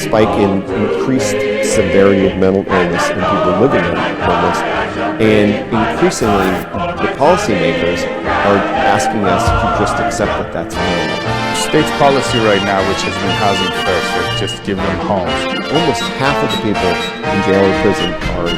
Spike in increased severity of mental illness in people living with homeless, and increasingly the policymakers are asking us to just accept that that's normal. State's policy right now, which has been housing first, or just give them homes. Almost half of the people in jail or prison are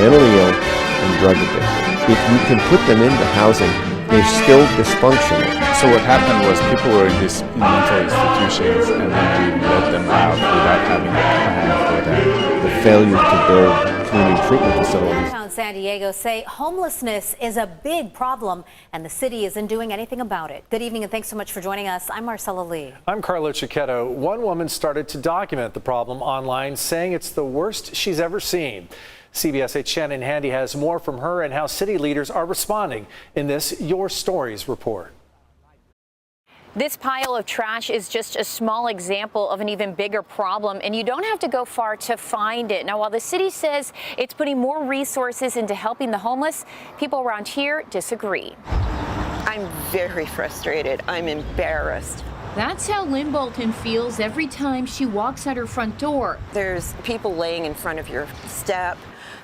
mentally ill and drug addicted. If you can put them into housing, they're still dysfunctional. So what happened was people were in these mental institutions and then we let them out without having a plan for them. The failure to build community treatment facilities. Downtown San Diego say homelessness is a big problem and the city isn't doing anything about it. Good evening and thanks so much for joining us. I'm Marcella Lee. I'm Carlo Cicchetto. One woman started to document the problem online, saying it's the worst she's ever seen. CBS 8's Shannon Handy has more from her and how city leaders are responding in this Your Stories report. This pile of trash is just a small example of an even bigger problem, and you don't have to go far to find it. Now, while the city says it's putting more resources into helping the homeless, people around here disagree. I'm very frustrated. I'm embarrassed. That's how Lynn Bolton feels every time she walks out her front door. There's people laying in front of your step.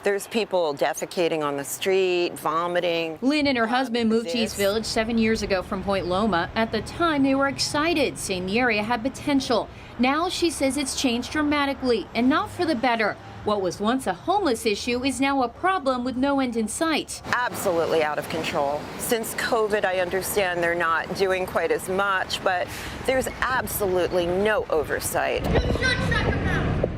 There's people defecating on the street, vomiting. Lynn and her husband moved to East Village 7 years ago from Point Loma. At the time, they were excited, saying the area had potential. Now she says it's changed dramatically, and not for the better. What was once a homeless issue is now a problem with no end in sight. Absolutely out of control. Since COVID, I understand they're not doing quite as much, but there's absolutely no oversight.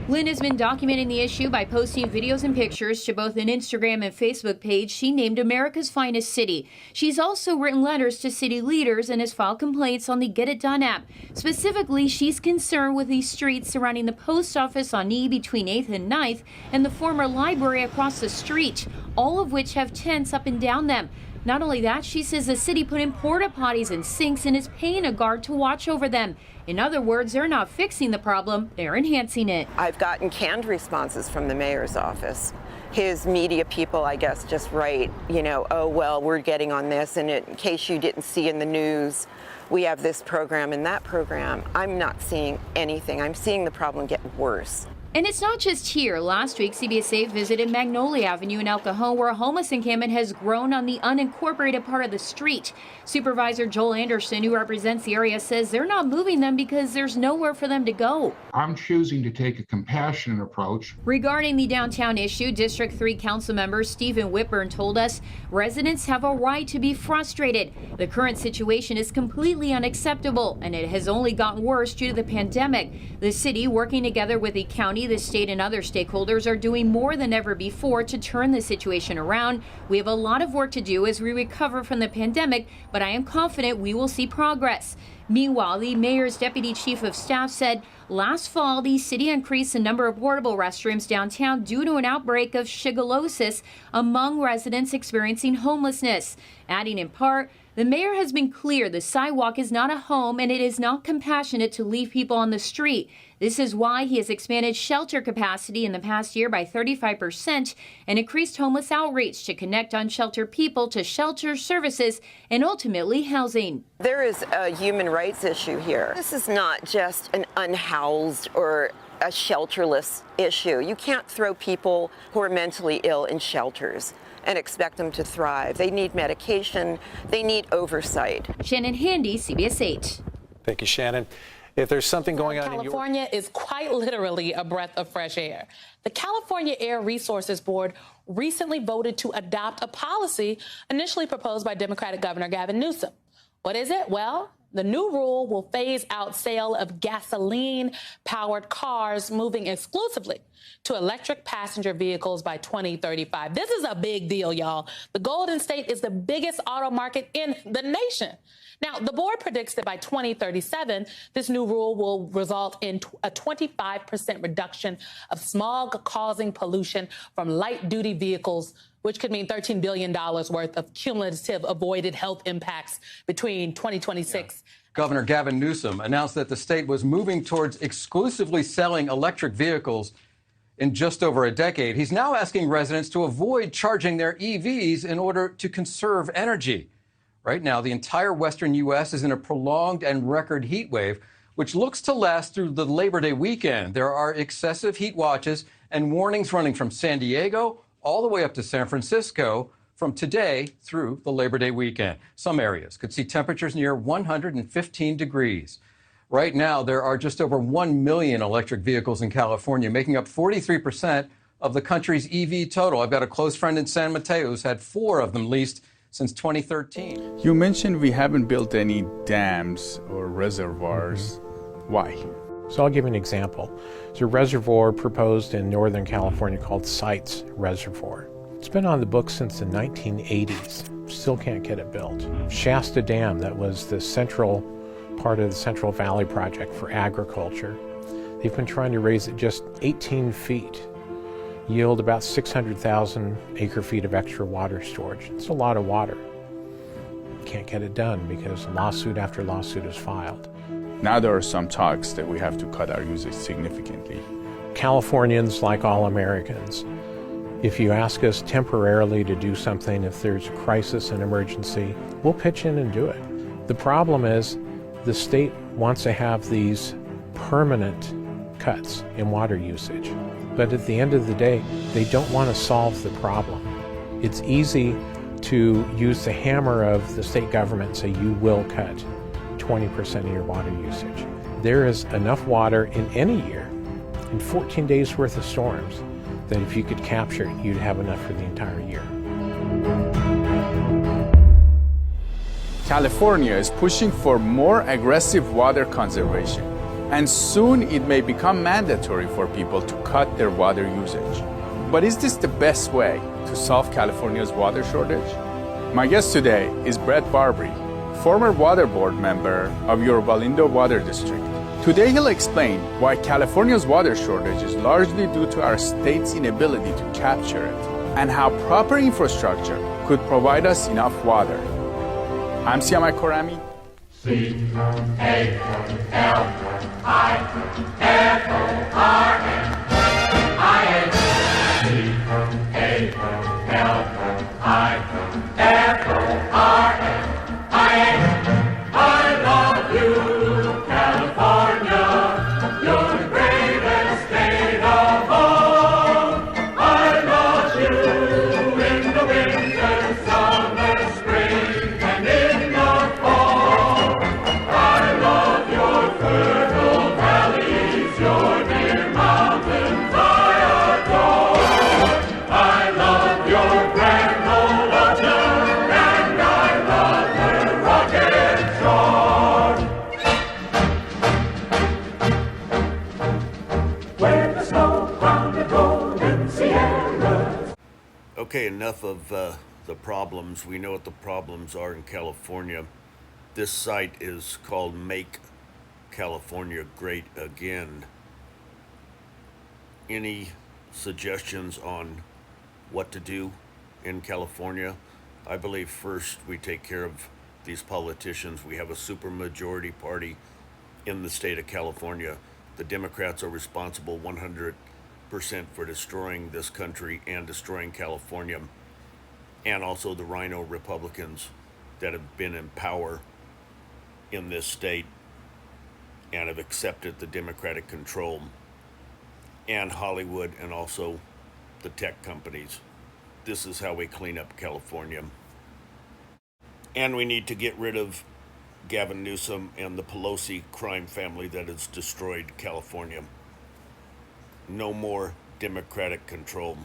Lynn has been documenting the issue by posting videos and pictures to both an Instagram and Facebook page she named America's Finest City. She's also written letters to city leaders and has filed complaints on the Get It Done app. Specifically, she's concerned with these streets surrounding the post office on E between 8th and 9th and the former library across the street, all of which have tents up and down them. Not only that, she says the city put in porta potties and sinks and is paying a guard to watch over them. In other words, they're not fixing the problem, they're enhancing it. I've gotten canned responses from the mayor's office. His media people, I guess, just write, oh, well, we're getting on this, and in case you didn't see in the news, we have this program and that program. I'm not seeing anything. I'm seeing the problem get worse. And it's not just here. Last week, CBS 8 visited Magnolia Avenue in El Cajon, where a homeless encampment has grown on the unincorporated part of the street. Supervisor Joel Anderson, who represents the area, says they're not moving them because there's nowhere for them to go. I'm choosing to take a compassionate approach. Regarding the downtown issue, District 3 council member Stephen Whitburn told us residents have a right to be frustrated. The current situation is completely unacceptable, and it has only gotten worse due to the pandemic. The city, working together with the county, the state, and other stakeholders, are doing more than ever before to turn the situation around. We have a lot of work to do as we recover from the pandemic, but I am confident we will see progress. Meanwhile, the mayor's deputy chief of staff said last fall the city increased the number of portable restrooms downtown due to an outbreak of shigellosis among residents experiencing homelessness. Adding in part, the mayor has been clear the sidewalk is not a home and it is not compassionate to leave people on the street. This is why he has expanded shelter capacity in the past year by 35% and increased homeless outreach to connect unsheltered people to shelter services and ultimately housing. There is a human rights issue here. This is not just an unhoused or a shelterless issue. You can't throw people who are mentally ill in shelters and expect them to thrive. They need medication, they need oversight. Shannon Handy, CBS 8. Thank you, Shannon. If there's something going on in your... California is quite literally a breath of fresh air. The California Air Resources Board recently voted to adopt a policy initially proposed by Democratic Governor Gavin Newsom. What is it? Well, the new rule will phase out sale of gasoline-powered cars, moving exclusively to electric passenger vehicles by 2035. This is a big deal, y'all. The Golden State is the biggest auto market in the nation. Now, the board predicts that by 2037, this new rule will result in a 25% reduction of smog-causing pollution from light-duty vehicles, which could mean $13 billion worth of cumulative avoided health impacts between 2026. Governor Gavin Newsom announced that the state was moving towards exclusively selling electric vehicles in just over a decade. He's now asking residents to avoid charging their EVs in order to conserve energy. Right now, the entire western U.S. is in a prolonged and record heat wave, which looks to last through the Labor Day weekend. There are excessive heat watches and warnings running from San Diego all the way up to San Francisco from today through the Labor Day weekend. Some areas could see temperatures near 115 degrees. Right now, there are just over 1 million electric vehicles in California, making up 43% of the country's EV total. I've got a close friend in San Mateo who's had 4 of them leased since 2013. You mentioned we haven't built any dams or reservoirs. Why? So I'll give you an example. There's a reservoir proposed in Northern California called Sites Reservoir. It's been on the books since the 1980s. Still can't get it built. Shasta Dam, that was the central part of the Central Valley Project for agriculture. They've been trying to raise it just 18 feet, yield about 600,000 acre-feet of extra water storage. It's a lot of water. Can't get it done because lawsuit after lawsuit is filed. Now there are some talks that we have to cut our usage significantly. Californians, like all Americans, if you ask us temporarily to do something, if there's a crisis, an emergency, we'll pitch in and do it. The problem is the state wants to have these permanent cuts in water usage. But at the end of the day, they don't want to solve the problem. It's easy to use the hammer of the state government and say you will cut 20% of your water usage. There is enough water in any year, in 14 days worth of storms, that if you could capture it, you'd have enough for the entire year. California is pushing for more aggressive water conservation, and soon it may become mandatory for people to cut their water usage. But is this the best way to solve California's water shortage? My guest today is Brett Barbary, former water board member of Yorba Linda Water District. Today he'll explain why California's water shortage is largely due to our state's inability to capture it, and how proper infrastructure could provide us enough water. I'm Siamai Korami. Okay, enough of the problems. We know what the problems are in California. This site is called Make California Great Again. Any suggestions on what to do in California? I believe first we take care of these politicians. We have a supermajority party in the state of California. The Democrats are responsible 100% for destroying this country and destroying California, and also the Rhino Republicans that have been in power in this state and have accepted the Democratic control and Hollywood and also the tech companies. This is how we clean up California. And we need to get rid of Gavin Newsom and the Pelosi crime family that has destroyed California. No more Democratic control.